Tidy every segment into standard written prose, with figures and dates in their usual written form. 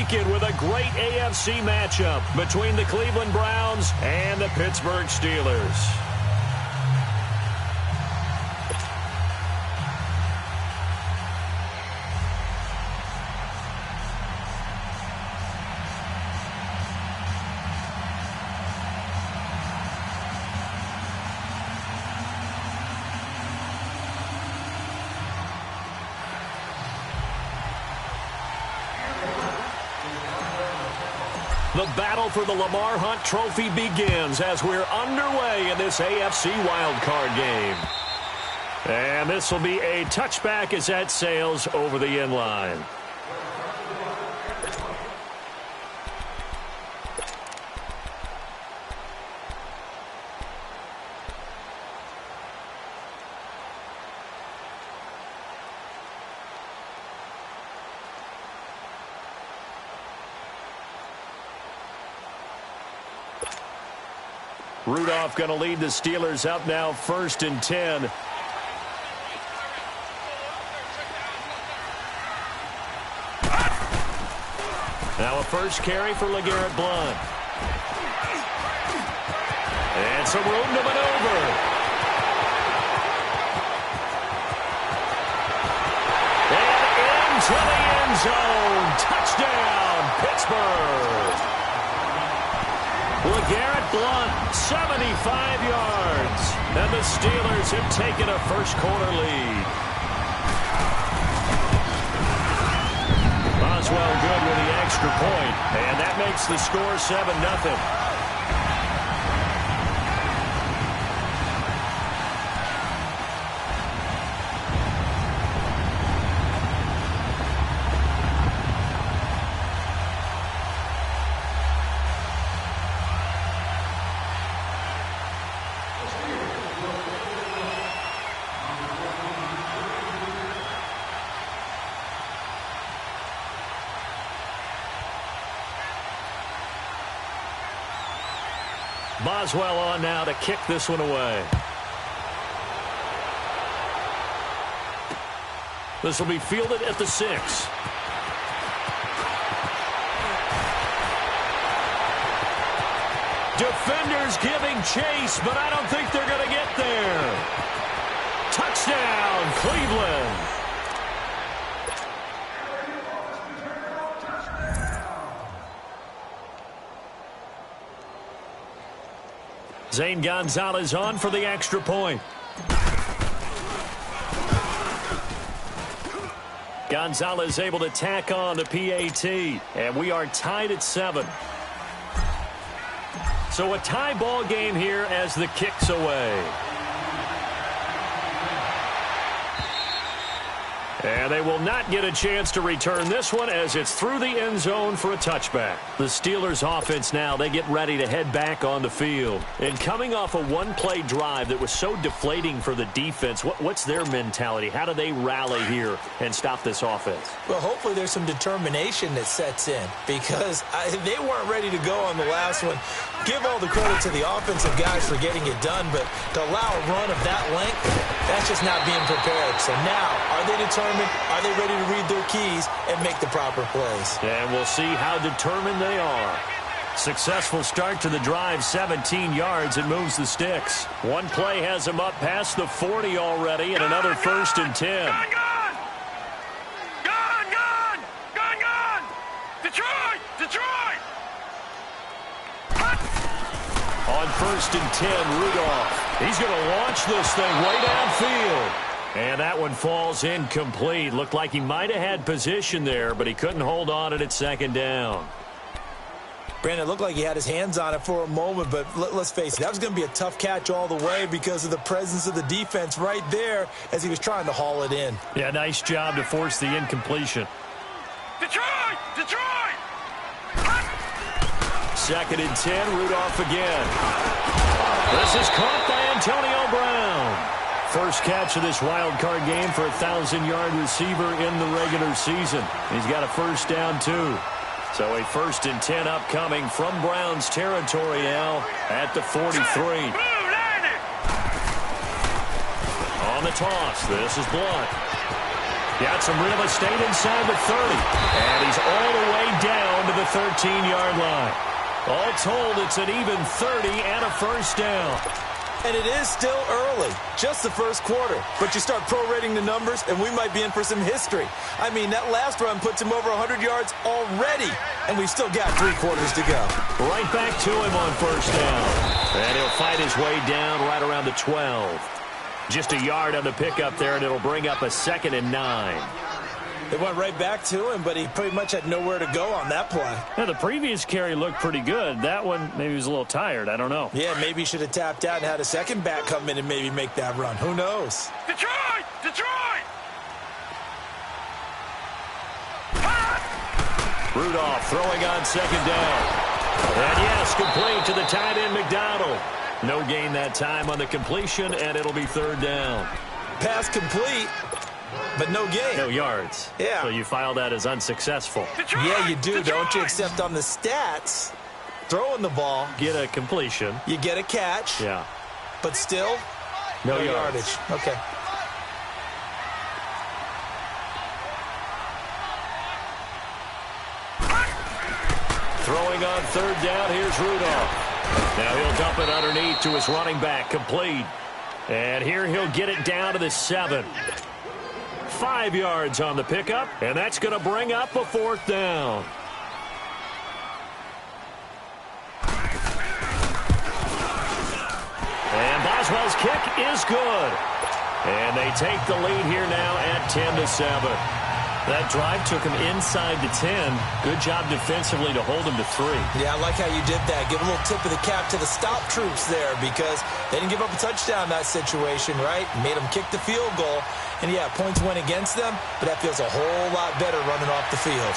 weekend with a great AFC matchup between the Cleveland Browns and the Pittsburgh Steelers. The battle for the Lamar Hunt Trophy begins as we're underway in this AFC wildcard game. And this will be a touchback as that sails over the end line. Rudolph going to lead the Steelers up now 1st and 10. Now a first carry for LeGarrette Blount. And some room to maneuver. And into the end zone. Touchdown, Pittsburgh. LeGarrette Blount, 75 yards. And the Steelers have taken a first-quarter lead. Boswell good with the extra point, and that makes the score 7-0. Boswell on now to kick this one away. This will be fielded at the 6. Defenders giving chase, but I don't think they're going to get there. Touchdown, Cleveland. Zane Gonzalez on for the extra point. Gonzalez able to tack on to PAT, and we are tied at 7. So a tie ball game here as the kick's away. And they will not get a chance to return this one as it's through the end zone for a touchback. The Steelers offense now, they get ready to head back on the field. And coming off a one-play drive that was so deflating for the defense, what's their mentality? How do they rally here and stop this offense? Well, hopefully there's some determination that sets in because they weren't ready to go on the last one. Give all the credit to the offensive guys for getting it done, but to allow a run of that length, that's just not being prepared. So now, are they determined? Are they ready to read their keys and make the proper plays? And we'll see how determined they are. Successful start to the drive, 17 yards, and moves the sticks. One play has them up past the 40 already, and another 1st and 10. Gone! Detroit! On 1st and 10, Rudolph. He's going to launch this thing way downfield. And that one falls incomplete. Looked like he might have had position there, but he couldn't hold on it at 2nd down. Brandon, it looked like he had his hands on it for a moment, but let's face it, that was going to be a tough catch all the way because of the presence of the defense right there as he was trying to haul it in. Yeah, nice job to force the incompletion. Detroit! 2nd and 10, Rudolph again. This is caught by Antonio Brown. First catch of this wild card game for a 1,000-yard receiver in the regular season. He's got a first down, too. So a 1st and 10 upcoming from Browns territory now at the 43. On the toss, this is Blount. Got some real estate inside the 30. And he's all the way down to the 13-yard line. All told, it's an even 30 and a first down. And it is still early, just the first quarter. But you start prorating the numbers, and we might be in for some history. I mean, that last run puts him over 100 yards already, and we've still got 3 quarters to go. Right back to him on first down. And he'll fight his way down right around the 12. Just a yard on the pickup there, and it'll bring up a 2nd and 9. It went right back to him, but he pretty much had nowhere to go on that play. Yeah, the previous carry looked pretty good. That one, maybe he was a little tired. I don't know. Yeah, maybe he should have tapped out and had a second back come in and maybe make that run. Who knows? Detroit! Detroit! Rudolph throwing on 2nd down. And yes, complete to the tight end, McDonald. No gain that time on the completion, and it'll be 3rd down. Pass complete, but no gain. No yards. Yeah. So you file that as unsuccessful. Detroit! Yeah, you do, Detroit! don't you? Except on the stats, throwing the ball, Get a completion. you get a catch, Yeah. but still No no yardage. yardage. Okay. Throwing on 3rd down, here's Rudolph. Now he'll dump it underneath to his running back, complete. And here he'll get it down to the 7. 5 yards on the pickup, and that's going to bring up a 4th down. And Boswell's kick is good. And they take the lead here now at 10-7. That drive took him inside the 10. Good job defensively to hold him to 3. Yeah, I like how you did that. Give a little tip of the cap to the stop troops there because they didn't give up a touchdown in that situation, right? Made them kick the field goal. And, yeah, points went against them, but that feels a whole lot better running off the field.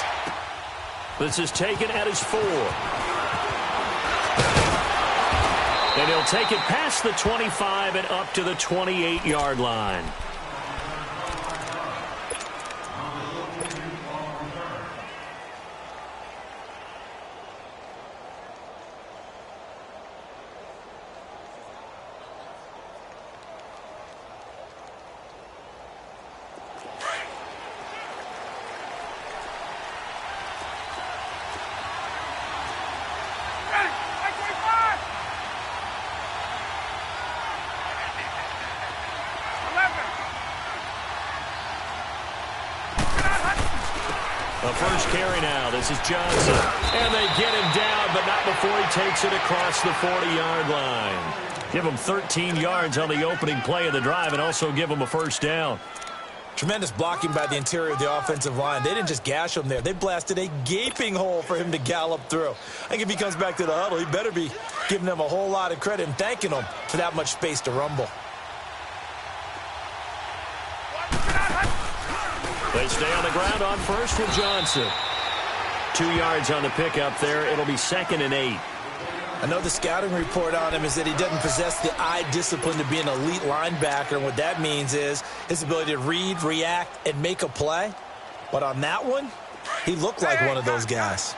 This is taken at his 4. And he'll take it past the 25 and up to the 28-yard line. The first carry now. This is Johnson. And they get him down, but not before he takes it across the 40-yard line. Give him 13 yards on the opening play of the drive and also give him a first down. Tremendous blocking by the interior of the offensive line. They didn't just gash him there. They blasted a gaping hole for him to gallop through. I think if he comes back to the huddle, he better be giving them a whole lot of credit and thanking them for that much space to rumble. They stay on the ground on first with Johnson. 2 yards on the pickup there. It'll be 2nd and 8. I know the scouting report on him is that he doesn't possess the eye discipline to be an elite linebacker. And what that means is his ability to read, react, and make a play. But on that one, he looked like one of those guys.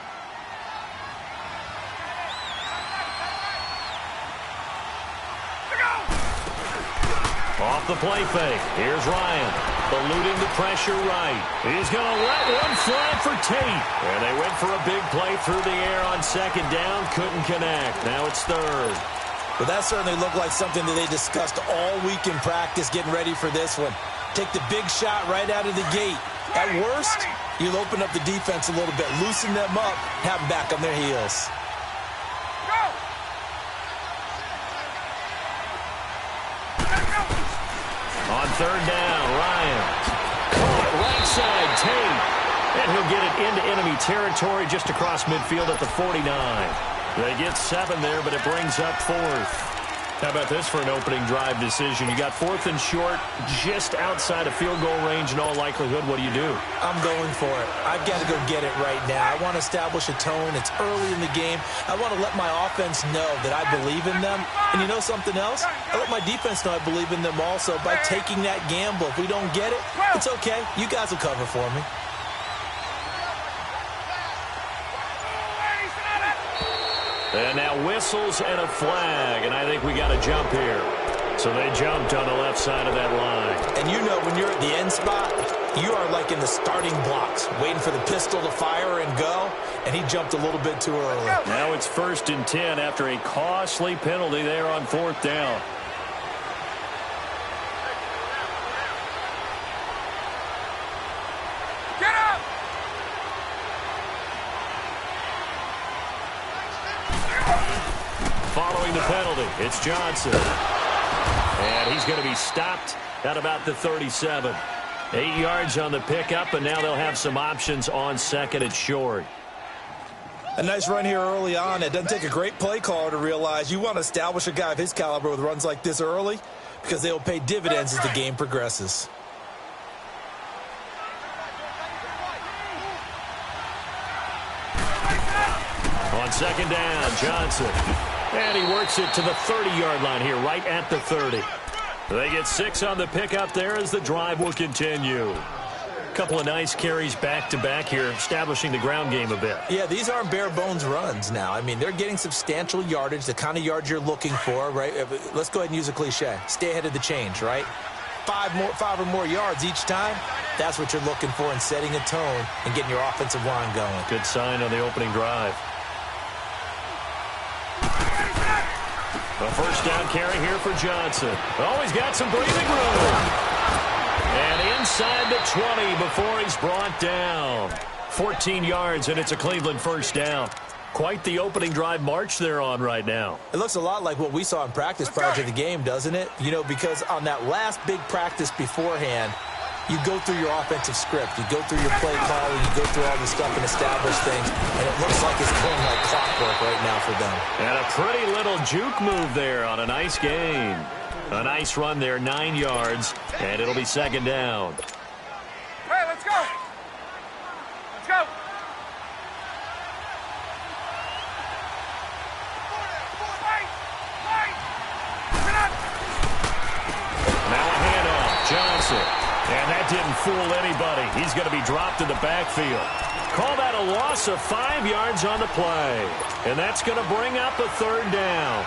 Off the play fake. Here's Ryan. Eluding the pressure right. He's going to let one fly for Tate. And they went for a big play through the air on 2nd down. Couldn't connect. Now it's 3rd. But that certainly looked like something that they discussed all week in practice getting ready for this one. Take the big shot right out of the gate. At worst, you'll open up the defense a little bit, loosen them up, have them back on their heels. On 3rd down, Ryan. Caught right side, Tate. And he'll get it into enemy territory just across midfield at the 49. They get 7 there, but it brings up 4th. How about this for an opening drive decision? You got 4th and short, just outside of field goal range in all likelihood. What do you do? I'm going for it. I've got to go get it right now. I want to establish a tone. It's early in the game. I want to let my offense know that I believe in them. And you know something else? I let my defense know I believe in them also by taking that gamble. If we don't get it, it's okay. You guys will cover for me. And now whistles and a flag, and I think we got a jump here. So they jumped on the left side of that line. And you know when you're at the end spot, You are like in the starting blocks, waiting for the pistol to fire and go, and he jumped a little bit too early. Now it's 1st and 10 after a costly penalty there on 4th down. Get up! Following the penalty, it's Johnson. And he's going to be stopped at about the 37. 8 yards on the pickup, and now they'll have some options on 2nd and short. A nice run here early on. It doesn't take a great play caller to realize you want to establish a guy of his caliber with runs like this early because they will pay dividends as the game progresses. On 2nd down, Johnson. And he works it to the 30-yard line here, right at the 30. They get 6 on the pickup there as the drive will continue. Couple of nice carries back-to-back here, establishing the ground game a bit. Yeah, these aren't bare-bones runs now. I mean, they're getting substantial yardage, the kind of yards you're looking for, right? Let's go ahead and use a cliche. Stay ahead of the change, right? 5 or more yards each time. That's what you're looking for in setting a tone and getting your offensive line going. Good sign on the opening drive. A 1st down carry here for Johnson. Oh, he's got some breathing room. And inside the 20 before he's brought down. 14 yards, and it's a Cleveland 1st down. Quite the opening drive march they're on right now. It looks a lot like what we saw in practice prior to the game, doesn't it? You know, because on that last big practice beforehand, you go through your offensive script. You go through your play calling. You go through all this stuff and establish things. And it looks like it's going like clockwork right now for them. And a pretty little juke move there on a nice gain. A nice run there, 9 yards. And it'll be 2nd down. Hey, let's go! Let's go! Now a handoff, Johnson. And that didn't fool anybody. He's going to be dropped in the backfield. Call that a loss of 5 yards on the play. And that's going to bring up a 3rd down.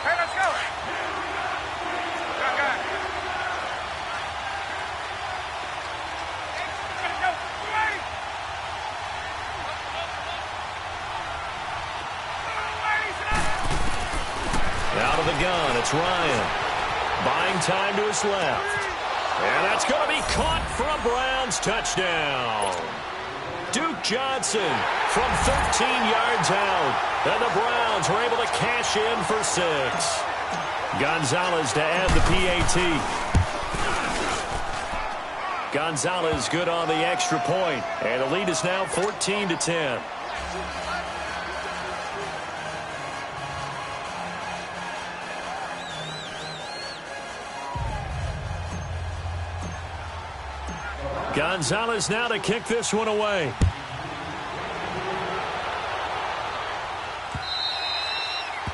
Hey, let's go! Out of the gun, it's Ryan. Buying time to his left. And that's going to be caught for a Browns touchdown. Duke Johnson from 13 yards out. And the Browns were able to cash in for 6. Gonzalez to add the PAT. Gonzalez good on the extra point. And the lead is now 14-10. Gonzalez now to kick this one away.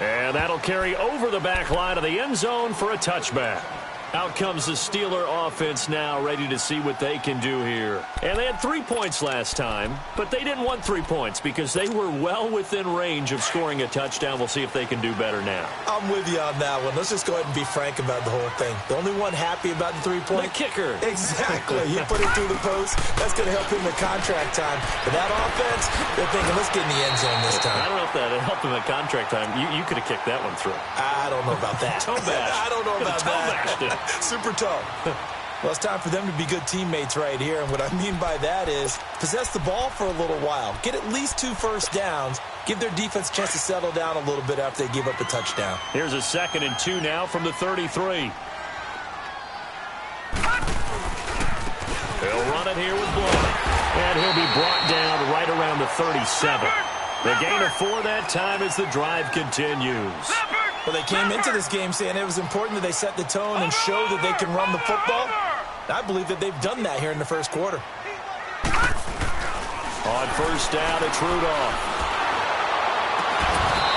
And that'll carry over the back line of the end zone for a touchback. Out comes the Steeler offense now, ready to see what they can do here. And they had 3 points last time, but they didn't want 3 points because they were well within range of scoring a touchdown. We'll see if they can do better now. I'm with you on that one. Let's just go ahead and be frank about the whole thing. The only one happy about the 3-point? The kicker. Exactly. He put it through the post. That's going to help him in contract time. But that offense, they're thinking, let's get in the end zone this time. I don't know if that helped him at contract time. You could have kicked that one through. I don't know about that. Toe bash. I don't know about that. Super toe. Well, it's time for them to be good teammates right here. And what I mean by that is possess the ball for a little while. Get at least 2 first downs. Give their defense a chance to settle down a little bit after they give up a touchdown. Here's a 2nd and 2 now from the 33. He'll run it here with Blunt. And he'll be brought down right around the 37. The gain of 4 that time as the drive continues. Well, they came into this game saying it was important that they set the tone and show that they can run the football. I believe that they've done that here in the first quarter. On 1st down, it's Rudolph.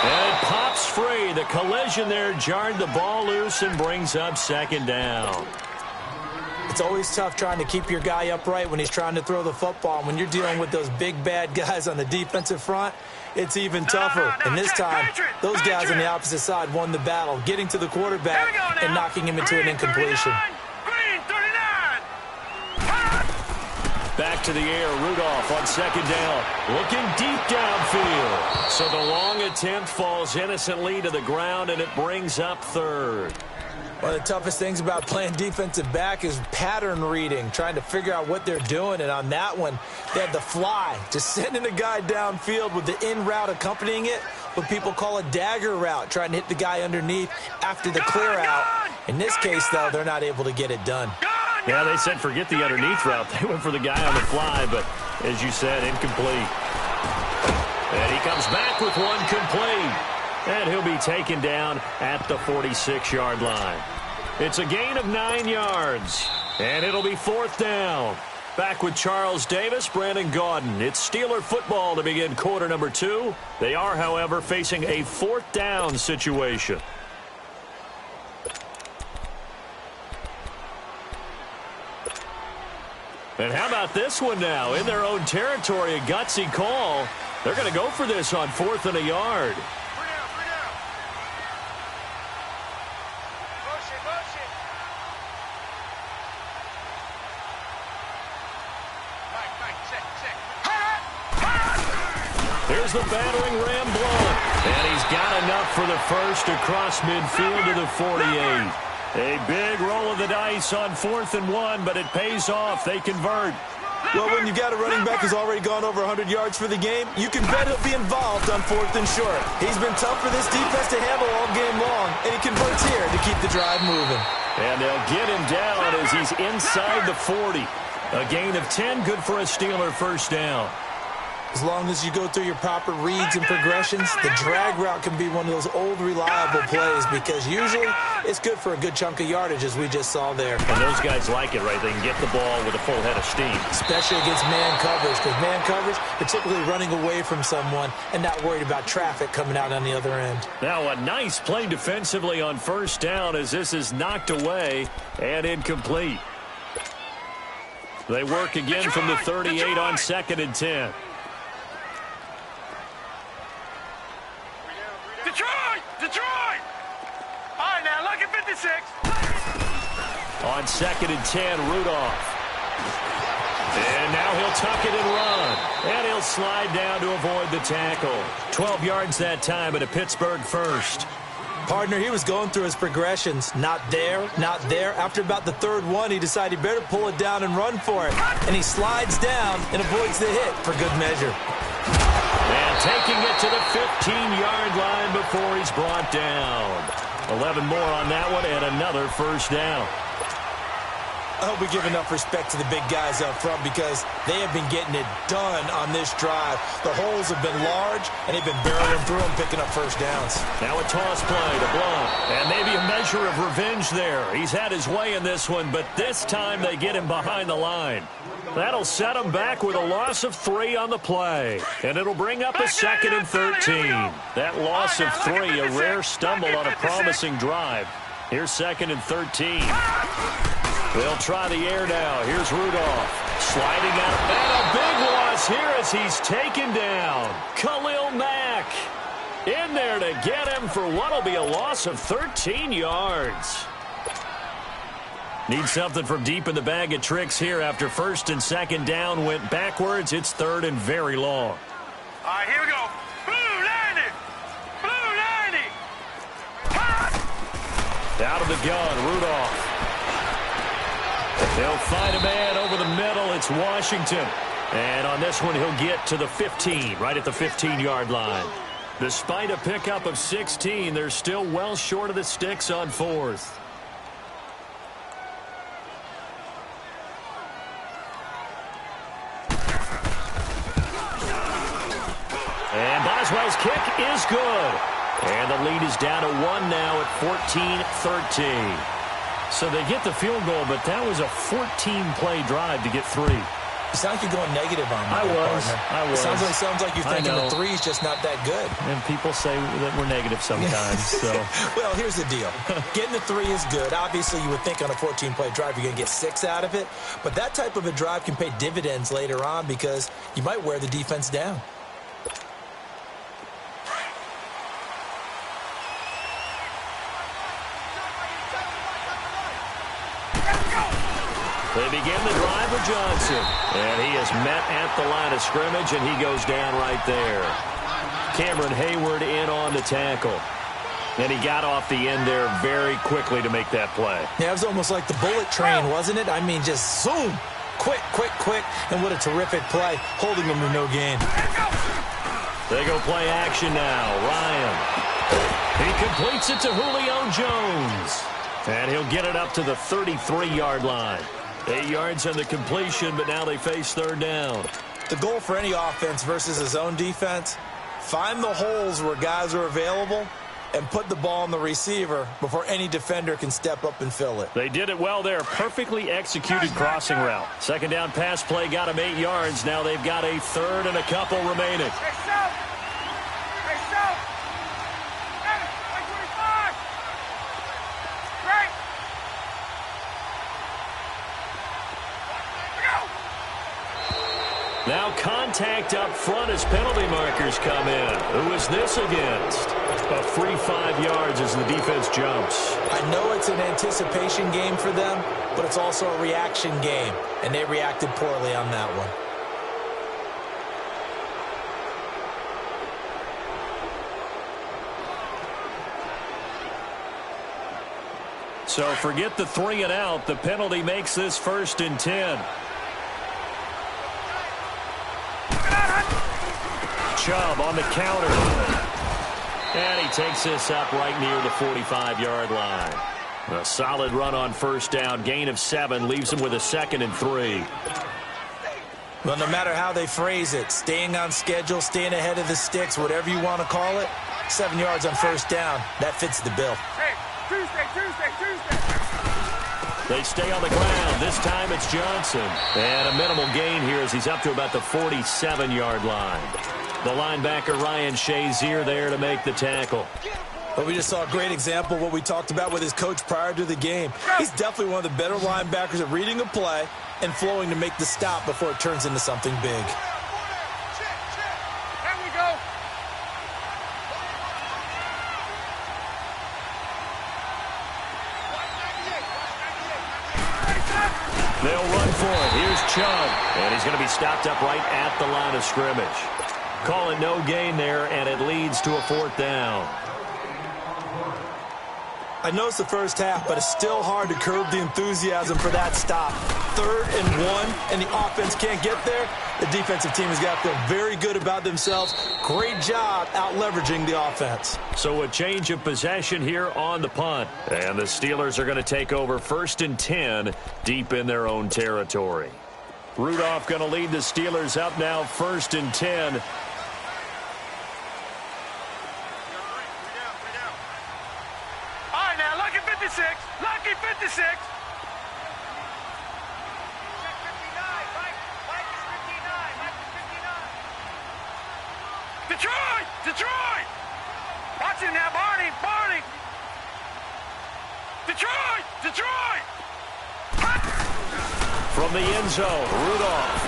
And it pops free. The collision there jarred the ball loose and brings up 2nd down. It's always tough trying to keep your guy upright when he's trying to throw the football. And when you're dealing with those big, bad guys on the defensive front, it's even tougher. And this time, those guys on the opposite side won the battle, getting to the quarterback and knocking him into an incompletion. Back to the air, Rudolph on second down, looking deep downfield. So the long attempt falls innocently to the ground, and it brings up third. One of the toughest things about playing defensive back is pattern reading, trying to figure out what they're doing. And on that one, they had the fly, just sending a guy downfield with the in route accompanying it, what people call a dagger route, trying to hit the guy underneath after the clear out. In this case, though, they're not able to get it done. Yeah, they said forget the underneath route. They went for the guy on the fly, but as you said, incomplete. And he comes back with one complete. And he'll be taken down at the 46-yard line. It's a gain of 9 yards. And it'll be fourth down. Back with Charles Davis, Brandon Gaudin. It's Steeler football to begin quarter number 2. They are, however, facing a fourth down situation. And how about this one now? In their own territory, a gutsy call. They're going to go for this on 4th and a yard. Here's the battering ram Blunt. And he's got enough for the first across midfield to the 48. A big roll of the dice on 4th and 1, but it pays off. They convert. Well, when you've got a running back who's already gone over 100 yards for the game, you can bet he'll be involved on 4th and short. He's been tough for this defense to handle all game long, and he converts here to keep the drive moving. And they'll get him down as he's inside the 40. A gain of 10, good for a Steeler first down. As long as you go through your proper reads and progressions, the drag route can be one of those old reliable plays because usually it's good for a good chunk of yardage, as we just saw there. And those guys like it, right? They can get the ball with a full head of steam. Especially against man coverage, because man coverage, particularly running away from someone and not worried about traffic coming out on the other end. Now a nice play defensively on first down as this is knocked away and incomplete. They work again from the 38 on 2nd and 10. Detroit! All right, now, look at 56. On 2nd and 10, Rudolph. And now he'll tuck it and run. And he'll slide down to avoid the tackle. 12 yards that time at a Pittsburgh first. Partner, he was going through his progressions. Not there, not there. After about the third one, he decided he better pull it down and run for it. And he slides down and avoids the hit for good measure. And taking it to the 15-yard line before he's brought down. 11 more on that one and another first down. I hope we give enough respect to the big guys up front because they have been getting it done on this drive. The holes have been large, and they've been barreling through them, picking up first downs. Now a toss play to Blunt. And maybe a measure of revenge there. He's had his way in this one, but this time they get him behind the line. That'll set him back with a loss of 3 on the play. And it'll bring up a 2nd and 13. That loss of 3, a rare stumble on a promising drive. Here's 2nd and 13. They'll try the air now. Here's Rudolph. Sliding out. And a big loss here as he's taken down. Khalil Mack in there to get him for what'll be a loss of 13 yards. Need something from deep in the bag of tricks here after 1st and 2nd down went backwards. It's 3rd and very long. All right, here we go. Blue 90. Blue 90. Out of the gun, Rudolph. They'll find a man over the middle. It's Washington. And on this one, he'll get to the 15, right at the 15-yard line. Despite a pickup of 16, they're still well short of the sticks on 4th. And Boswell's kick is good. And the lead is down to 1 now at 14-13. So they get the field goal, but that was a 14-play drive to get 3. You sound like you're going negative on me. I was. It sounds like you're thinking the three's just not that good. And people say that we're negative sometimes. So. Well, here's the deal. Getting the three is good. Obviously, you would think on a 14-play drive you're going to get 6 out of it. But that type of a drive can pay dividends later on because you might wear the defense down. They begin the drive with Johnson. And he is met at the line of scrimmage, and he goes down right there. Cameron Hayward in on the tackle. And he got off the end there very quickly to make that play. Yeah, it was almost like the bullet train, wasn't it? I mean, just zoom. Quick, quick, quick. And what a terrific play, holding them to no gain. They go play action now. Ryan. He completes it to Julio Jones. And he'll get it up to the 33-yard line. 8 yards on the completion, but now they face third down. The goal for any offense versus his own defense, find the holes where guys are available and put the ball on the receiver before any defender can step up and fill it. They did it well there. Perfectly executed crossing route. Second down pass play got him 8 yards. Now they've got a third and a couple remaining. Now contact up front as penalty markers come in. Who is this against? A free 5 yards as the defense jumps. I know it's an anticipation game for them, but it's also a reaction game, and they reacted poorly on that one. So forget the 3 and out. The penalty makes this 1st and 10. Chubb on the counter. And he takes this up right near the 45-yard line. A solid run on first down. Gain of 7 leaves him with a 2nd and 3. Well, no matter how they phrase it, staying on schedule, staying ahead of the sticks, whatever you want to call it, 7 yards on first down, that fits the bill. Hey, Tuesday. They stay on the ground. This time it's Johnson. And a minimal gain here as he's up to about the 47-yard line. The linebacker, Ryan Shazier, there to make the tackle. Well, we just saw a great example of what we talked about with his coach prior to the game. He's definitely one of the better linebackers at reading a play and flowing to make the stop before it turns into something big. There we go. They'll run for it. Here's Chubb. And he's going to be stopped up right at the line of scrimmage. Call it no gain there, and it leads to a 4th down. I know it's the first half, but it's still hard to curb the enthusiasm for that stop. 3rd and 1, and the offense can't get there. The defensive team has got to feel very good about themselves. Great job out-leveraging the offense. So a change of possession here on the punt. And the Steelers are going to take over 1st and 10 deep in their own territory. Rudolph going to lead the Steelers up now 1st and 10. Lucky 56. Detroit! Watch it now, Barney! Detroit! From the end zone, Rudolph.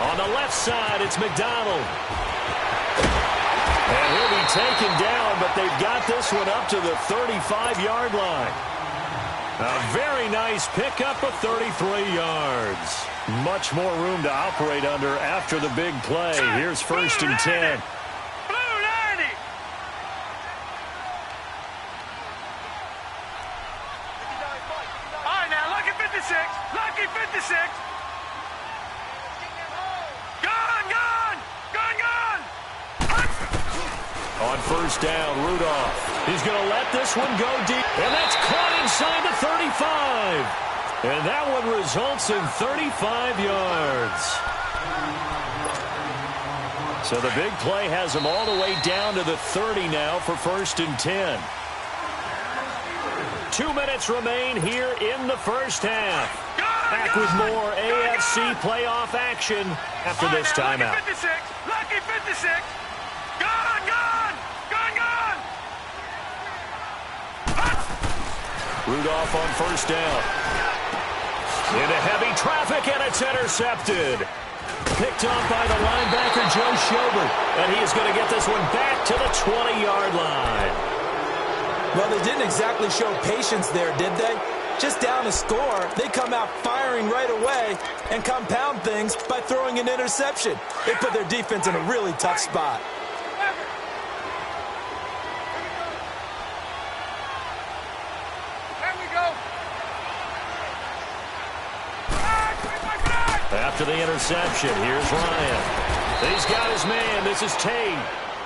On the left side, it's McDonald. And he'll be taken down, but they've got this one up to the 35-yard line. A very nice pickup of 33 yards. Much more room to operate under after the big play. Here's 1st and 10. Blue 90. All right, now, Lucky 56. Gun. On first down, Rudolph. He's going to let this one go deep. And that's caught inside the 35. And that one results in 35 yards. So the big play has him all the way down to the 30 now for 1st and 10. 2 minutes remain here in the first half. Back with more AFC playoff action after this timeout. Lucky 56. Lucky 56. Gone, gone. Gone, gone. Rudolph on first down. Into heavy traffic, and it's intercepted. Picked off by the linebacker, Joe Schobert. And he is going to get this one back to the 20-yard line. Well, they didn't exactly show patience there, did they? Just down a score, they come out firing right away and compound things by throwing an interception. They put their defense in a really tough spot. After the interception, here's Ryan. He's got his man. This is Tate.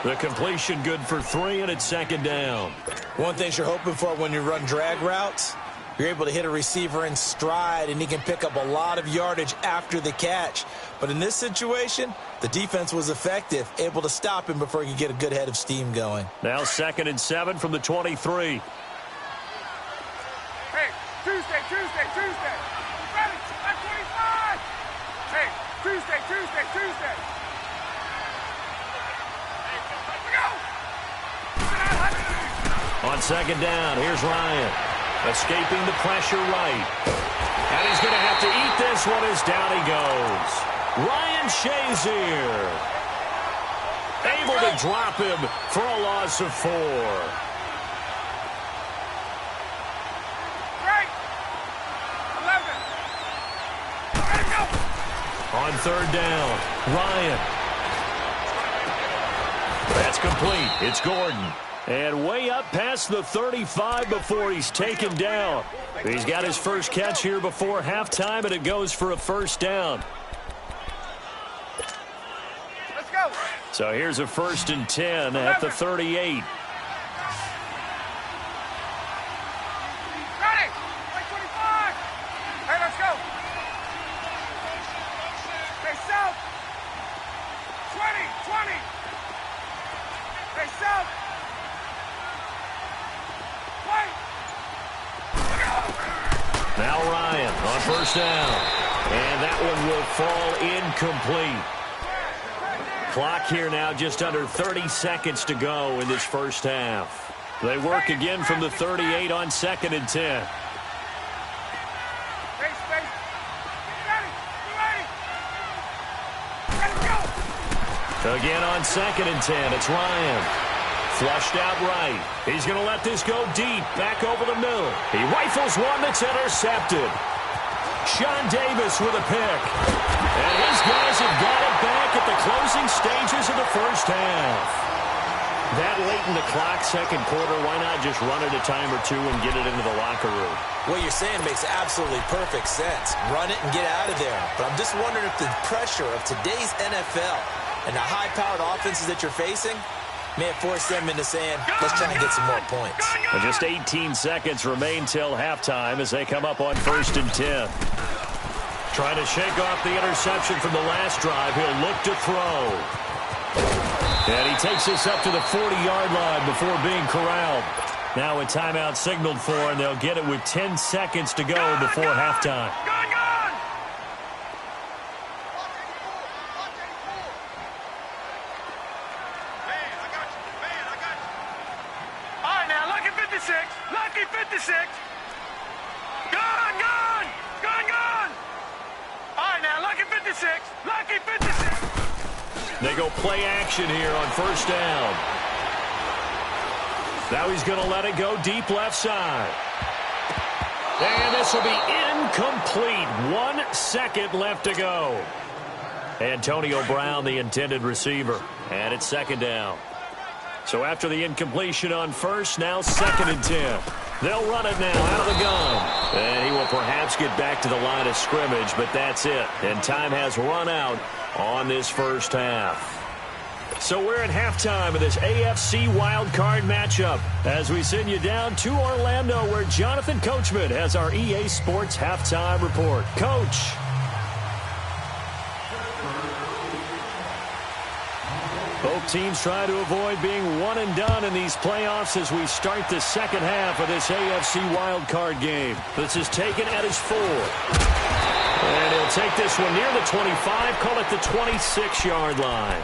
The completion good for 3, and it's second down. One thing you're hoping for when you run drag routes, you're able to hit a receiver in stride, and he can pick up a lot of yardage after the catch. But in this situation, the defense was effective, able to stop him before he could get a good head of steam going. Now 2nd and 7 from the 23. Hey, Tuesday. Ready? At 25. Hey, Tuesday. On second down, here's Ryan. Escaping the pressure right. And he's going to have to eat this one as down he goes. Ryan Shazier. Able to drop him for a loss of 4. On third down, Ryan. That's complete. It's Gordon. And way up past the 35 before he's taken down. He's got his first catch here before halftime, and it goes for a first down. Let's go. So here's a 1st and 10 at the 38. Now Ryan on first down. And that one will fall incomplete. Clock here now just under 30 seconds to go in this first half. They work again from the 38 on 2nd and 10. Again on 2nd and 10, it's Ryan. Flushed out right. He's going to let this go deep, back over the middle. He rifles one that's intercepted. Sean Davis with a pick. And his guys have got it back at the closing stages of the first half. That late in the clock, second quarter, why not just run it a time or two and get it into the locker room? What you're saying makes absolutely perfect sense. Run it and get out of there. But I'm just wondering if the pressure of today's NFL and the high-powered offenses that you're facing may have forced them into saying, let's try and get some more points. And just 18 seconds remain till halftime as they come up on 1st and 10. Trying to shake off the interception from the last drive. He'll look to throw. And he takes this up to the 40-yard line before being corralled. Now a timeout signaled for, and they'll get it with 10 seconds to go before halftime. Lucky 56. Gone. All right, now, lucky 56. Lucky 56. They go play action here on first down. Now he's going to let it go deep left side. And this will be incomplete. 1 second left to go. Antonio Brown, the intended receiver. And it's second down. So after the incompletion on first, now 2nd and 10. They'll run it now out of the gun. And he will perhaps get back to the line of scrimmage, but that's it. And time has run out on this first half. So we're at halftime of this AFC wildcard matchup as we send you down to Orlando where Jonathan Coachman has our EA Sports halftime report. Coach. Both teams try to avoid being one and done in these playoffs as we start the second half of this AFC wildcard game. This is taken at his 4. take this one near the 25, call it the 26-yard line.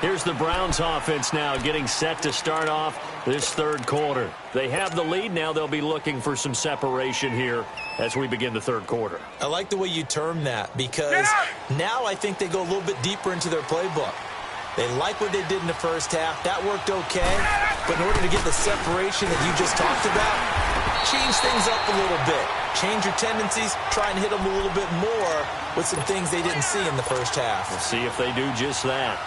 Here's the Browns offense now getting set to start off this third quarter. They have the lead. Now they'll be looking for some separation here as we begin the third quarter. I like the way you term that because now I think they go a little bit deeper into their playbook. They like what they did in the first half. That worked okay. But in order to get the separation that you just talked about, change things up a little bit. Change your tendencies. Try and hit them a little bit more with some things they didn't see in the first half. We'll see if they do just that.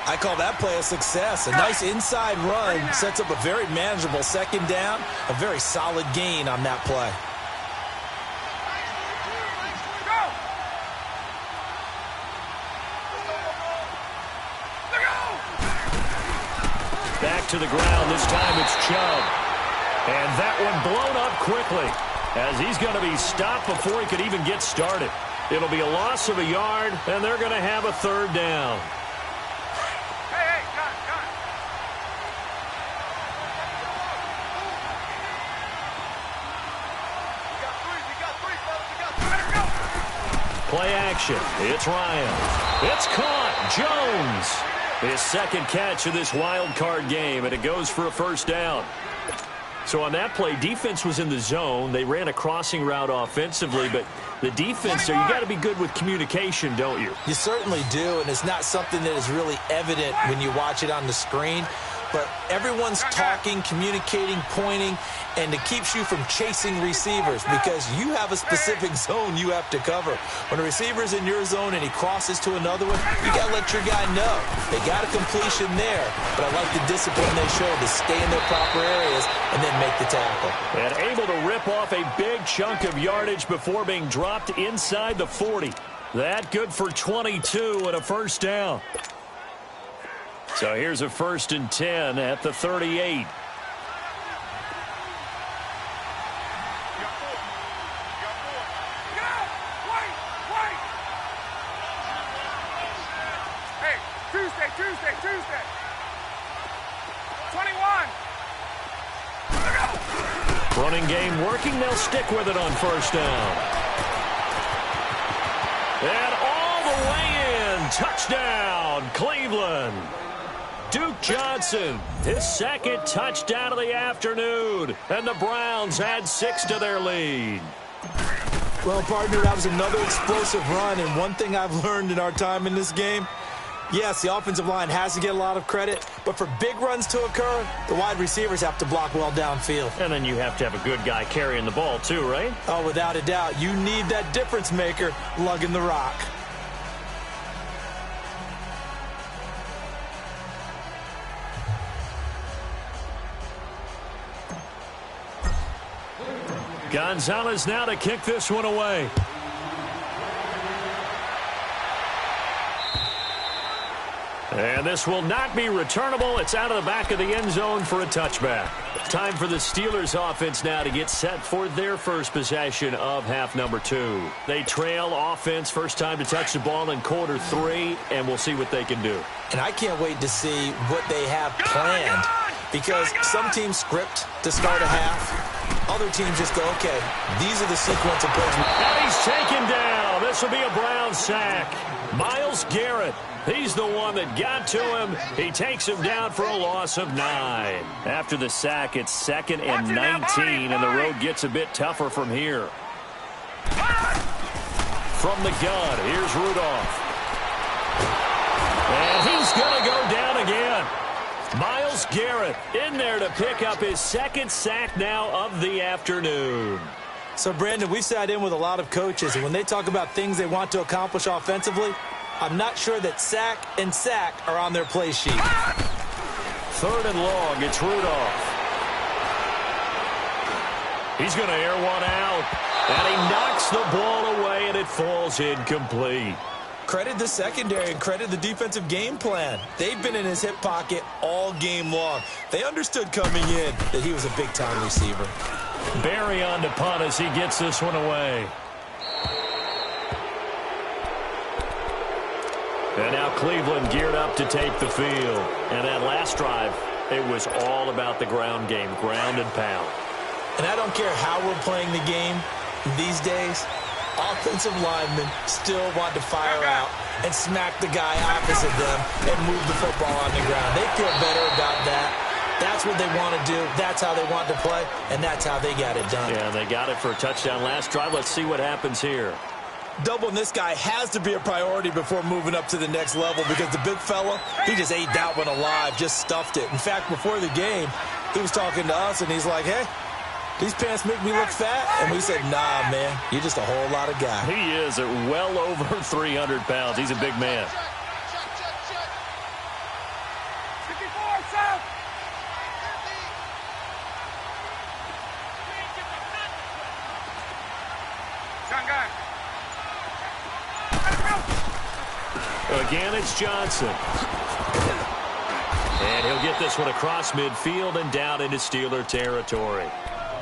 I call that play a success. A nice inside run sets up a very manageable second down. A very solid gain on that play. Back to the ground. This time it's Chubb. And that one blown up quickly as he's going to be stopped before he could even get started. It'll be a loss of a yard, and they're going to have a third down. Play action. It's Ryan. It's caught. Jones. His second catch of this wild card game, and it goes for a first down. So on that play, defense was in the zone. They ran a crossing route offensively, but the defense there, you got to be good with communication, don't you? You certainly do, and it's not something that is really evident when you watch it on the screen. But everyone's talking, communicating, pointing, and it keeps you from chasing receivers because you have a specific zone you have to cover. When a receiver's in your zone and he crosses to another one, you got to let your guy know. They got a completion there, but I like the discipline they showed to stay in their proper areas and then make the tackle. And able to rip off a big chunk of yardage before being dropped inside the 40. That good for 22 and a first down. So here's a 1st and 10 at the 38. Hey, Tuesday. 21. Running game working. They'll stick with it on first down. And all the way in. Touchdown, Cleveland. Duke Johnson, his second touchdown of the afternoon. And the Browns add 6 to their lead. Well, partner, that was another explosive run. And one thing I've learned in our time in this game, yes, the offensive line has to get a lot of credit. But for big runs to occur, the wide receivers have to block well downfield. And then you have to have a good guy carrying the ball too, right? Oh, without a doubt. You need that difference maker lugging the rock. Gonzalez now to kick this one away. And this will not be returnable. It's out of the back of the end zone for a touchback. Time for the Steelers offense now to get set for their first possession of half number 2. They trail offense, first time to touch the ball in quarter 3, and we'll see what they can do. And I can't wait to see what they have planned because some teams script to start a half. Other teams just go, okay, these are the sequence of plays. And he's taken down. This will be a Brown sack. Myles Garrett, he's the one that got to him. He takes him down for a loss of 9. After the sack, it's 2nd and 19, and the road gets a bit tougher from here. From the gun, here's Rudolph. And he's going to go down again. Myles Garrett in there to pick up his 2nd sack now of the afternoon. So, Brandon, we sat in with a lot of coaches, and when they talk about things they want to accomplish offensively, I'm not sure that sack and sack are on their play sheet. 3rd and long, it's Rudolph. He's going to air one out, and he knocks the ball away, and it falls incomplete. Credit the secondary and credit the defensive game plan. They've been in his hip pocket all game long. They understood coming in that he was a big-time receiver. Barry on to punt as he gets this one away. And now Cleveland geared up to take the field. And that last drive, it was all about the ground game, ground and pound. And I don't care how we're playing the game these days, offensive linemen still want to fire out and smack the guy opposite them and move the football on the ground. They feel better about that. That's what they want to do. That's how they want to play, and that's how they got it done. Yeah, they got it for a touchdown last drive. Let's see what happens here. Doubling this guy has to be a priority before moving up to the next level because the big fella, he just ate that one alive, just stuffed it. In fact, before the game, he was talking to us, and he's like, hey, these pants make me look fat? And we said, nah, man, you're just a whole lot of guy. He is at well over 300 pounds. He's a big man. Again, it's Johnson. And he'll get this one across midfield and down into Steeler territory.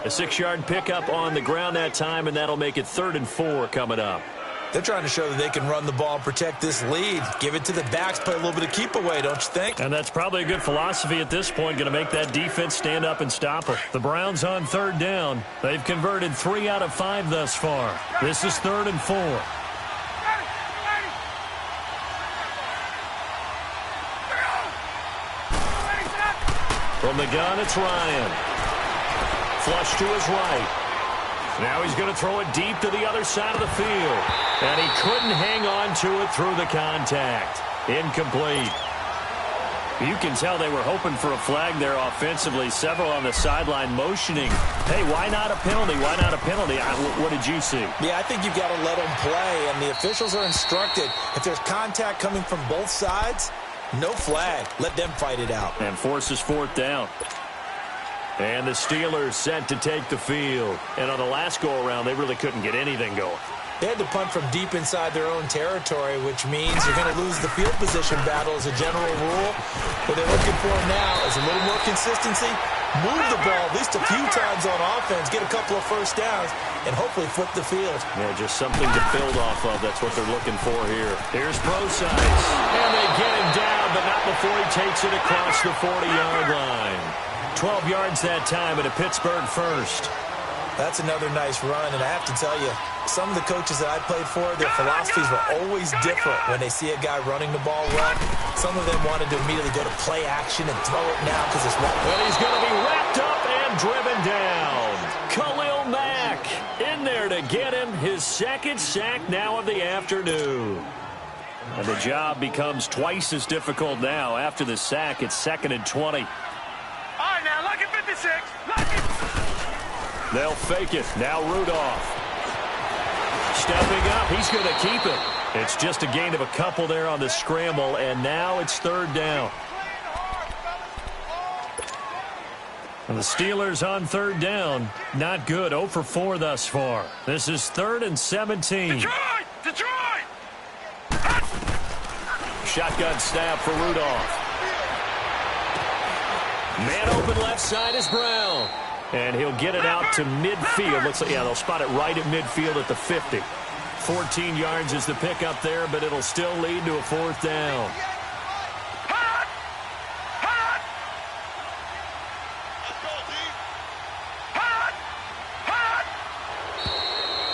A 6-yard pickup on the ground that time, and that'll make it 3rd and 4 coming up. They're trying to show that they can run the ball and protect this lead. Give it to the backs, play a little bit of keep away, don't you think? And that's probably a good philosophy at this point, going to make that defense stand up and stop it. The Browns on 3rd down. They've converted 3 out of 5 thus far. This is 3rd and 4. From the gun, it's Ryan. Flush to his right. Now he's going to throw it deep to the other side of the field. And he couldn't hang on to it through the contact. Incomplete. You can tell they were hoping for a flag there offensively. Several on the sideline motioning. Hey, why not a penalty? Why not a penalty? What did you see? Yeah, I think you've got to let them play. And the officials are instructed, if there's contact coming from both sides, no flag. Let them fight it out. And forces 4th down. And the Steelers set to take the field. And on the last go-around, they really couldn't get anything going. They had to punt from deep inside their own territory, which means you're going to lose the field position battle as a general rule. What they're looking for now is a little more consistency, move the ball at least a few times on offense, get a couple of first downs, and hopefully flip the field. Yeah, just something to build off of. That's what they're looking for here. Here's Brosize. And they get him down, but not before he takes it across the 40-yard line. 12 yards that time and a Pittsburgh first. That's another nice run, and I have to tell you, some of the coaches that I played for, their philosophies were always different when they see a guy running the ball well. Some of them wanted to immediately go to play action and throw it now because it's what. Well, he's going to be wrapped up and driven down. Khalil Mack in there to get him his 2nd sack now of the afternoon. And the job becomes twice as difficult now. After the sack, it's 2nd and 20. All right, now, look at 56. Look it. They'll fake it. Now Rudolph. Stepping up. He's going to keep it. It's just a gain of a couple there on the scramble, and now it's 3rd down. And the Steelers on 3rd down. Not good. 0 for 4 thus far. This is 3rd and 17. Detroit! Shotgun snap for Rudolph. Man open left side is Brown. And he'll get it out to midfield. Looks like, yeah, they'll spot it right at midfield at the 50. 14 yards is the pickup there, but it'll still lead to a 4th down.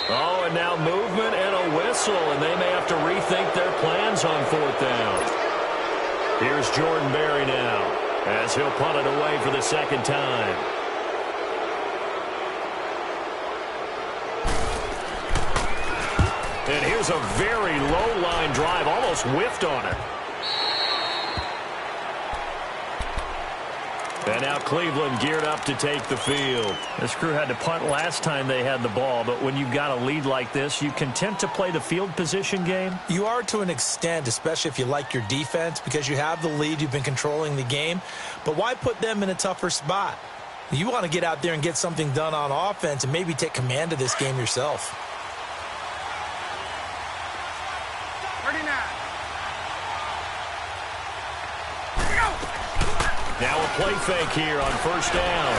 Oh, and now movement and a whistle, and they may have to rethink their plans on 4th down. Here's Jordan Berry now, as he'll punt it away for the 2nd time. And here's a very low-line drive, almost whiffed on it. And now Cleveland geared up to take the field. This crew had to punt last time they had the ball, but when you've got a lead like this, you content to play the field position game? You are to an extent, especially if you like your defense, because you have the lead, you've been controlling the game. But why put them in a tougher spot? You want to get out there and get something done on offense and maybe take command of this game yourself. 39. Now a play fake here on 1st down.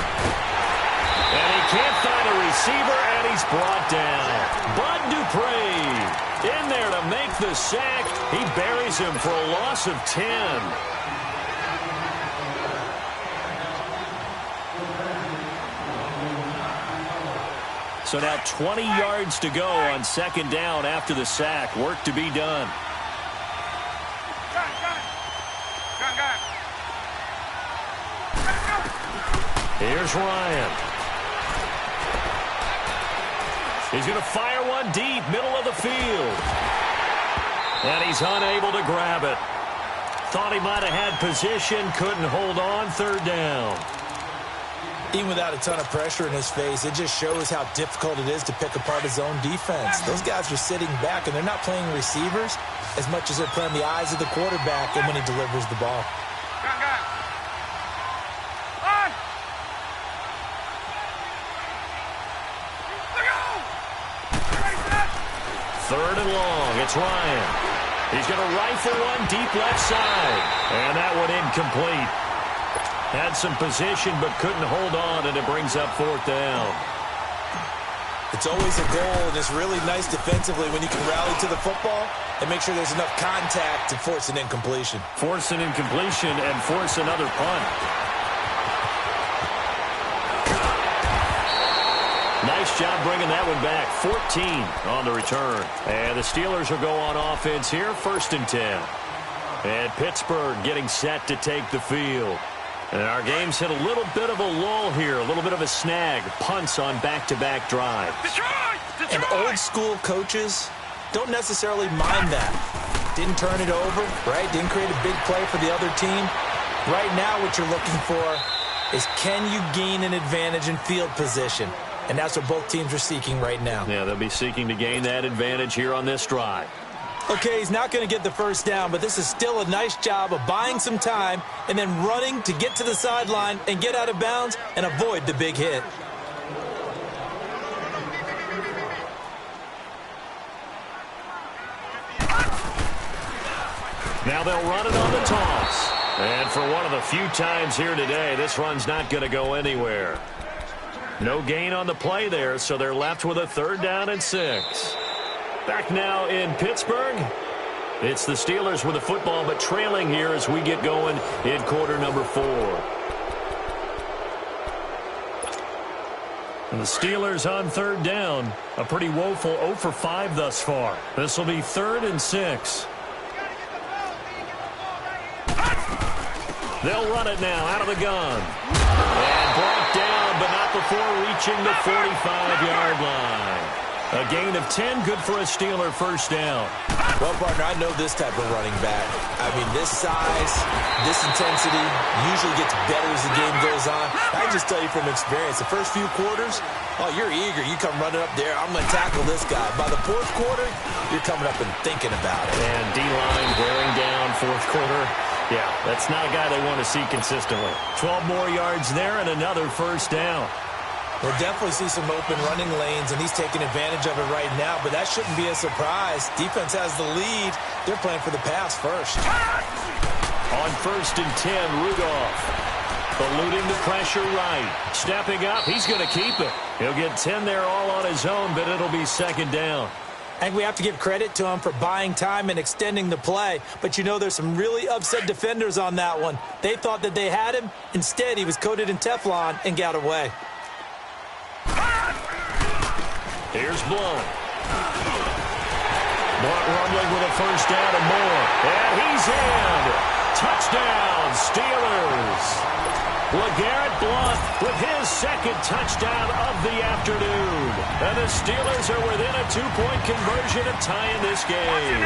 And he can't find a receiver, and he's brought down. Bud Dupree in there to make the sack. He buries him for a loss of 10. So now 20 yards to go on second down after the sack. Work to be done. Here's Ryan. He's going to fire one deep, middle of the field. And he's unable to grab it. Thought he might have had position, couldn't hold on, third down. Even without a ton of pressure in his face, it just shows how difficult it is to pick apart his own defense. Those guys are sitting back, and they're not playing receivers as much as they're playing the eyes of the quarterback and when he delivers the ball. Third and long, it's Ryan. He's going to rifle one deep left side. And that one incomplete. Had some position but couldn't hold on, and it brings up fourth down. It's always a goal, and it's really nice defensively when you can rally to the football and make sure there's enough contact to force an incompletion. Force an incompletion and force another punt. Nice job bringing that one back. 14 on the return. And the Steelers will go on offense here, 1st and 10. And Pittsburgh getting set to take the field. And our game's hit a little bit of a lull here, a little bit of a snag. Punts on back-to-back drives. And old-school coaches don't necessarily mind that. Didn't turn it over, right? Didn't create a big play for the other team. Right now what you're looking for is, can you gain an advantage in field position? And that's what both teams are seeking right now. Yeah, they'll be seeking to gain that advantage here on this drive. Okay, he's not going to get the first down, but this is still a nice job of buying some time and then running to get to the sideline and get out of bounds and avoid the big hit. Now they'll run it on the toss. And for one of the few times here today, this run's not going to go anywhere. No gain on the play there, so they're left with a 3rd down and 6. Back now in Pittsburgh. It's the Steelers with the football, but trailing here as we get going in quarter number 4. And the Steelers on 3rd down. A pretty woeful 0 for 5 thus far. This will be 3rd and 6. They'll run it now out of the gun. And brought down, but not before reaching the 45-yard line. A gain of 10, good for a Steeler first down. Well, partner, I know this type of running back. I mean, this size, this intensity usually gets better as the game goes on. I can just tell you from experience, the first few quarters, oh, you're eager. You come running up there, I'm going to tackle this guy. By the 4th quarter, you're coming up and thinking about it. And D-line wearing down 4th quarter. Yeah, that's not a guy they want to see consistently. 12 more yards there and another first down. We'll definitely see some open running lanes, and he's taking advantage of it right now, but that shouldn't be a surprise. Defense has the lead. They're playing for the pass first. On 1st and 10, Rudolph eluding the pressure right. Stepping up, he's going to keep it. He'll get 10 there all on his own, but it'll be 2nd down. I think we have to give credit to him for buying time and extending the play, but you know there's some really upset defenders on that one. They thought that they had him. Instead, he was coated in Teflon and got away. Here's Blunt. Blunt rumbling with a first down and more. And he's in. Touchdown, Steelers. LeGarrette Blunt with his 2nd touchdown of the afternoon. And the Steelers are within a 2-point conversion of tying this game.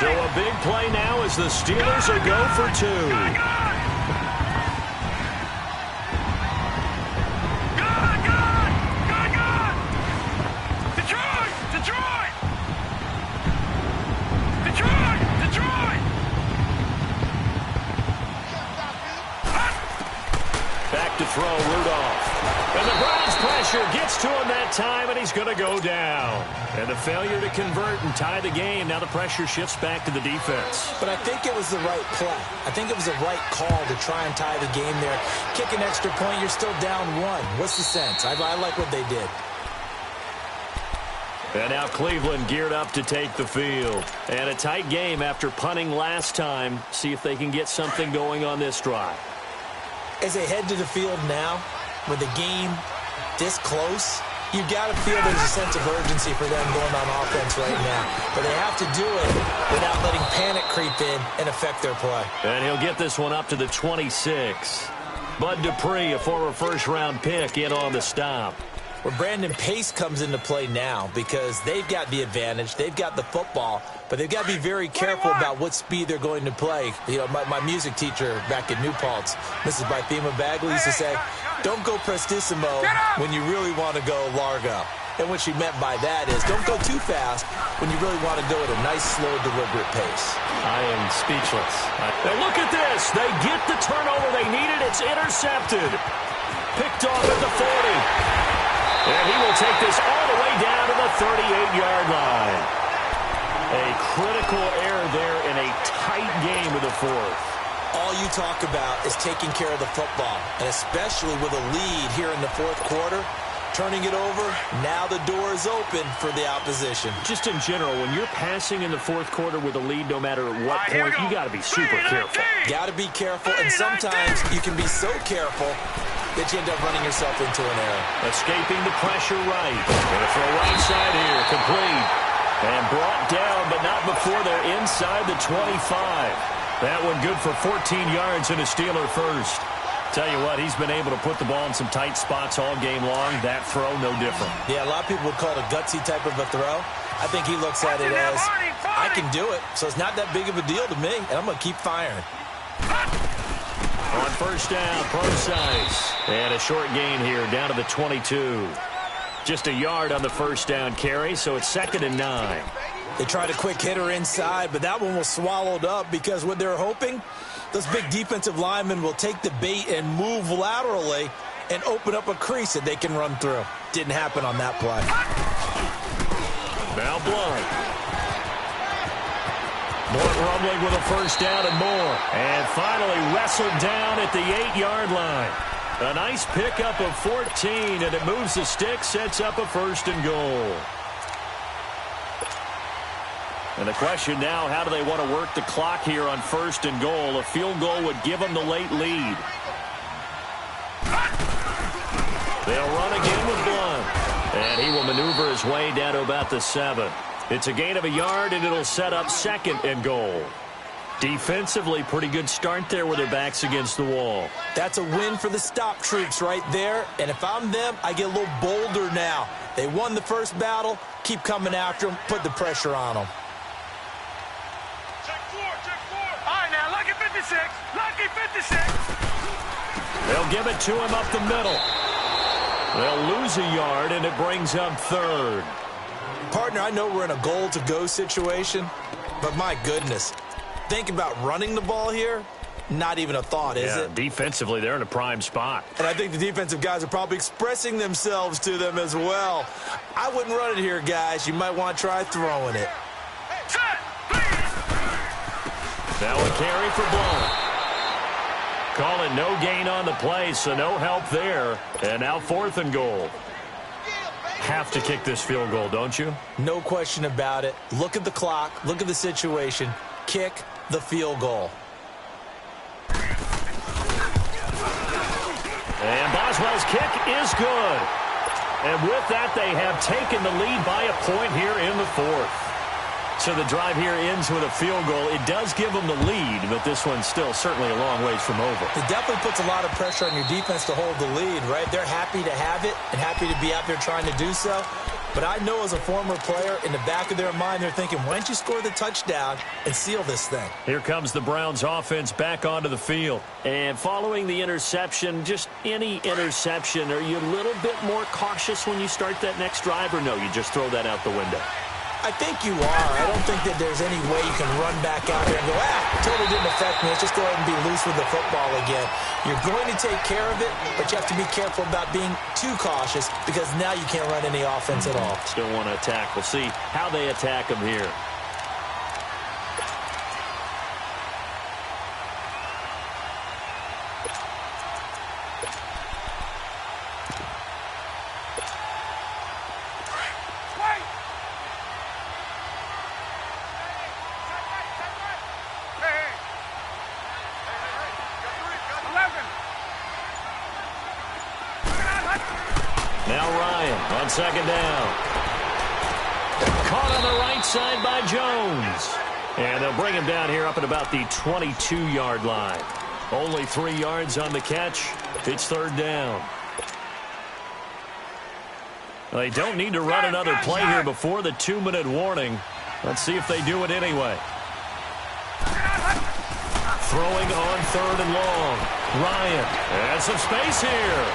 So a big play now as the Steelers will go for 2. To throw Rudolph. And the Browns pressure gets to him that time, and he's going to go down. And the failure to convert and tie the game. Now the pressure shifts back to the defense. But I think it was the right play. I think it was the right call to try and tie the game there. Kick an extra point, you're still down 1. What's the sense? I like what they did. And now Cleveland geared up to take the field. And a tight game after punting last time. See if they can get something going on this drive. As they head to the field now, with the game this close, You've got to feel there's a sense of urgency for them going on offense right now. But they have to do it without letting panic creep in and affect their play. And he'll get this one up to the 26. Bud Dupree, a former first-round pick, in on the stop. Where Brandon Pace comes into play now because they've got the advantage. They've got the football, but they've got to be very careful about what speed they're going to play. You know, my music teacher back at New Paltz, Mrs. Bythema Bagley, used to say, don't go prestissimo when you really want to go largo. And what she meant by that is don't go too fast when you really want to go at a nice, slow, deliberate pace. I am speechless. And look at this. They get the turnover they needed. It's intercepted. Picked off at the 40. And he will take this all the way down to the 38-yard line. A critical error there in a tight game with the fourth. All you talk about is taking care of the football, and especially with a lead here in the fourth quarter, turning it over, now the door is open for the opposition. Just in general, when you're passing in the fourth quarter with a lead, no matter at what point, you got to be super careful. Got to be careful, and sometimes you can be so careful that you end up running yourself into an error. Escaping the pressure right. Gonna throw right side here, complete. And brought down, but not before they're inside the 25. That one good for 14 yards and a Steeler first. Tell you what, he's been able to put the ball in some tight spots all game long. That throw, no different. Yeah, a lot of people would call it a gutsy type of a throw. I think he looks at it as, I can do it, so it's not that big of a deal to me, and I'm going to keep firing. On first down, Procise. And a short gain here, down to the 22. Just a yard on the first down carry, so it's 2nd and 9. They tried a quick hitter inside, but that one was swallowed up because what they're hoping, those big defensive linemen will take the bait and move laterally and open up a crease that they can run through. Didn't happen on that play. Now Blunt. Blunt rumbling with a first down and more. And finally wrestled down at the 8-yard line. A nice pickup of 14, and it moves the stick, sets up a 1st and goal. And the question now, how do they want to work the clock here on 1st and goal? A field goal would give them the late lead. They'll run again with Blunt. And he will maneuver his way down to about the 7. It's a gain of a yard, and it'll set up 2nd and goal. Defensively, pretty good start there with their backs against the wall. That's a win for the stop troops right there. And if I'm them, I get a little bolder now. They won the first battle. Keep coming after them. Put the pressure on them. Check 4, check 4. All right, now, lucky 56. Lucky 56. They'll give it to him up the middle. They'll lose a yard, and it brings up 3rd. Partner, I know we're in a goal-to-go situation, but my goodness. Think about running the ball here. Not even a thought, is it? Defensively, they're in a prime spot. And I think the defensive guys are probably expressing themselves to them as well. I wouldn't run it here, guys. You might want to try throwing it. Now a carry for Blunt. Call it no gain on the play, so no help there. And now 4th and goal. Have to kick this field goal, don't you? No question about it. Look at the clock. Look at the situation. Kick the field goal. And Boswell's kick is good. And with that, they have taken the lead by a point here in the 4th. So the drive here ends with a field goal. It does give them the lead, but this one's still certainly a long ways from over. It definitely puts a lot of pressure on your defense to hold the lead, right? They're happy to have it and happy to be out there trying to do so. But I know as a former player, in the back of their mind, they're thinking, why don't you score the touchdown and seal this thing? Here comes the Browns offense back onto the field. And following the interception, just any interception, are you a little bit more cautious when you start that next drive, or no, you just throw that out the window? I think you are. I don't think that there's any way you can run back out there and go, totally didn't affect me. Let's just go ahead and be loose with the football again. You're going to take care of it, but you have to be careful about being too cautious because now you can't run any offense at all. Still want to attack. We'll see how they attack them here. Now Ryan on second down. Caught on the right side by Jones. And they'll bring him down here up at about the 22-yard line. Only 3 yards on the catch. It's third down. They don't need to run another play here before the 2-minute warning. Let's see if they do it anyway. Throwing on third and long. Ryan has some space here.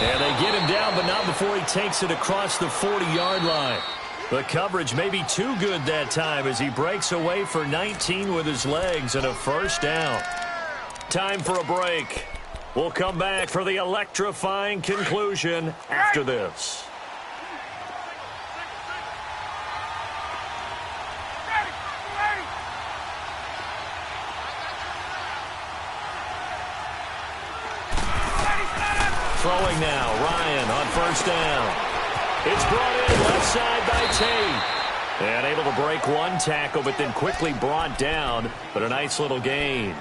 And they get him down, but not before he takes it across the 40-yard line. The coverage may be too good that time as he breaks away for 19 with his legs and a first down. Time for a break. We'll come back for the electrifying conclusion after this. Throwing now, Ryan on first down. It's brought in left side by Tate. And able to break one tackle, but then quickly brought down. But a nice little gain.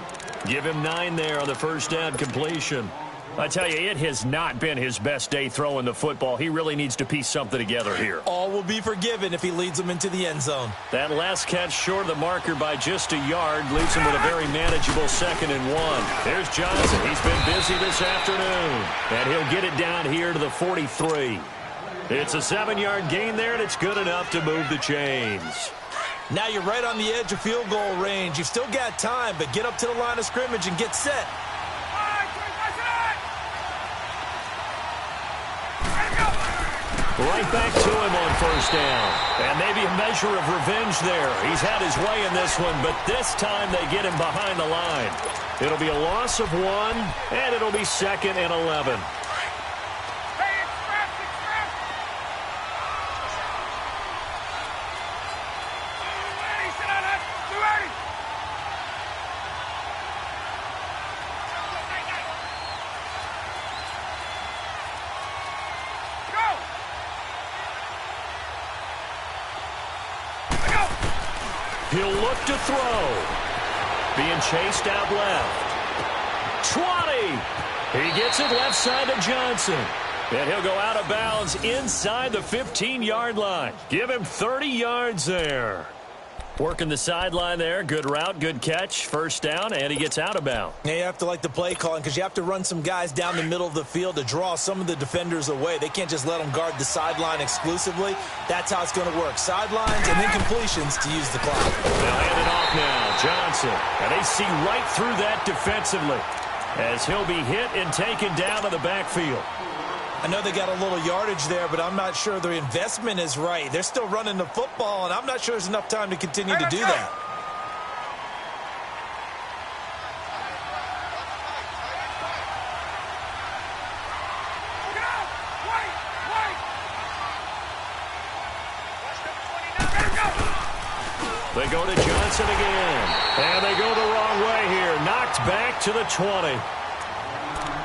Give him 9 there on the first down completion. I tell you, it has not been his best day throwing the football. He really needs to piece something together here. All will be forgiven if he leads them into the end zone. That last catch short of the marker by just a yard leaves him with a very manageable 2nd and 1. There's Johnson. He's been busy this afternoon. And he'll get it down here to the 43. It's a 7-yard gain there, and it's good enough to move the chains. Now you're right on the edge of field goal range. You've still got time, but get up to the line of scrimmage and get set. Right back to him on first down. And maybe a measure of revenge there. He's had his way in this one, but this time they get him behind the line. It'll be a loss of 1, and it'll be 2nd and 11. He'll look to throw. Being chased out left. 20. He gets it left side to Johnson. And he'll go out of bounds inside the 15-yard line. Give him 30 yards there. Working the sideline there. Good route, good catch. First down, and he gets out of bounds. Yeah, you have to like the play calling because you have to run some guys down the middle of the field to draw some of the defenders away. They can't just let them guard the sideline exclusively. That's how it's going to work. Sidelines and then completions to use the clock. They'll hand it off now. Johnson. And they see right through that defensively as he'll be hit and taken down to the backfield. I know they got a little yardage there, but I'm not sure their investment is right. They're still running the football, and I'm not sure there's enough time to continue to do that. They go to Johnson again. And they go the wrong way here. Knocked back to the 20.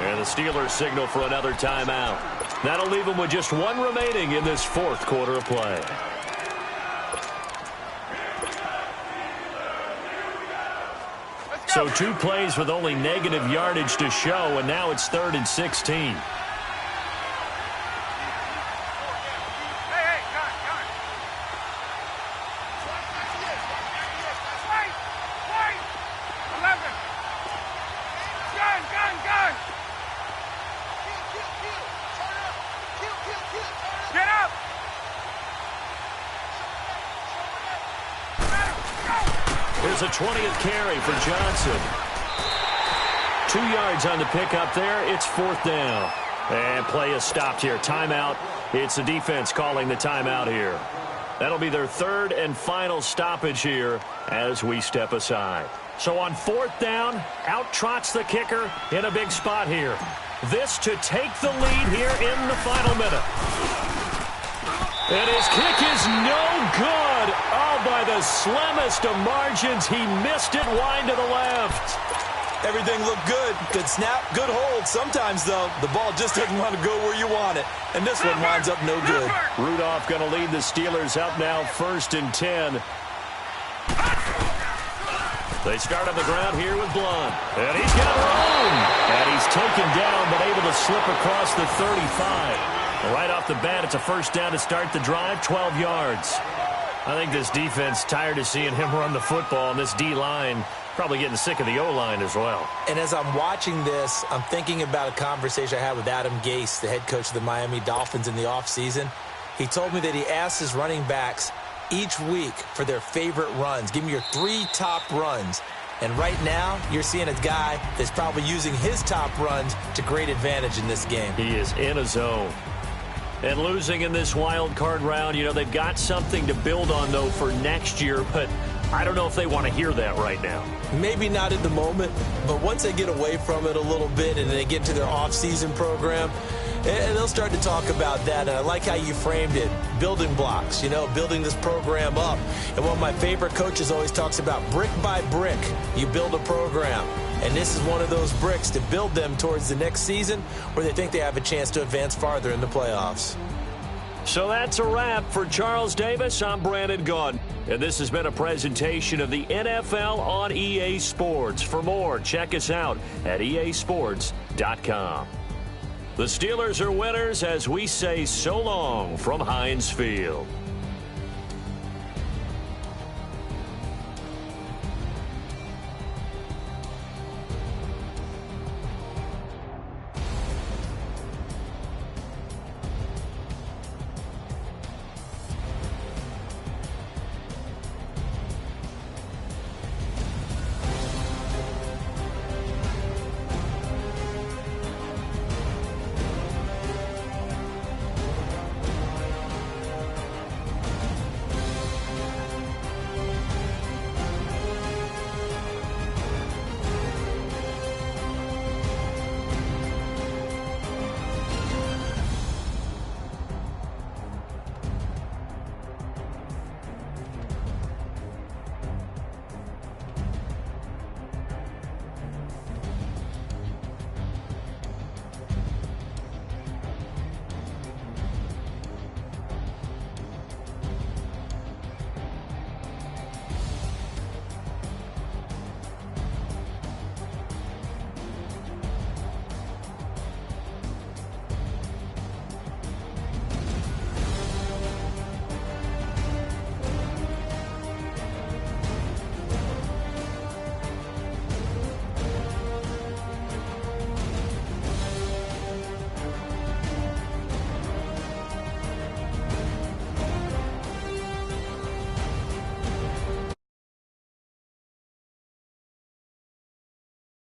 And the Steelers signal for another timeout. That'll leave them with just 1 remaining in this 4th quarter of play. So 2 plays with only negative yardage to show, and now it's 3rd and 16. There's a 20th carry for Johnson. 2 yards on the pickup there. It's 4th down. And play is stopped here. Timeout. It's the defense calling the timeout here. That'll be their 3rd and final stoppage here as we step aside. So on 4th down, out trots the kicker in a big spot here. This to take the lead here in the final minute. And his kick is no good. Oh, by the slimmest of margins, he missed it wide to the left. Everything looked good. Good snap, good hold. Sometimes, though, the ball just doesn't want to go where you want it. And this one winds up no good. Rudolph going to lead the Steelers up now 1st and 10. They start on the ground here with Blunt. And he's got room. And he's taken down, but able to slip across the 35. Right off the bat, it's a first down to start the drive, 12 yards. I think this defense tired of seeing him run the football, and this D-line probably getting sick of the O-line as well. And as I'm watching this, I'm thinking about a conversation I had with Adam Gase, the head coach of the Miami Dolphins in the offseason. He told me that he asked his running backs each week for their favorite runs. Give me your 3 top runs. And right now, you're seeing a guy that's probably using his top runs to great advantage in this game. He is in a zone. And losing in this wild card round, you know, they've got something to build on, though, for next year. But I don't know if they want to hear that right now. Maybe not in the moment, but once they get away from it a little bit and they get to their off-season program, and they'll start to talk about that. And I like how you framed it, building blocks, you know, building this program up. And one of my favorite coaches always talks about brick by brick, you build a program. And this is one of those bricks to build them towards the next season where they think they have a chance to advance farther in the playoffs. So that's a wrap for Charles Davis. I'm Brandon Gaudin. And this has been a presentation of the NFL on EA Sports. For more, check us out at easports.com. The Steelers are winners as we say so long from Heinz Field.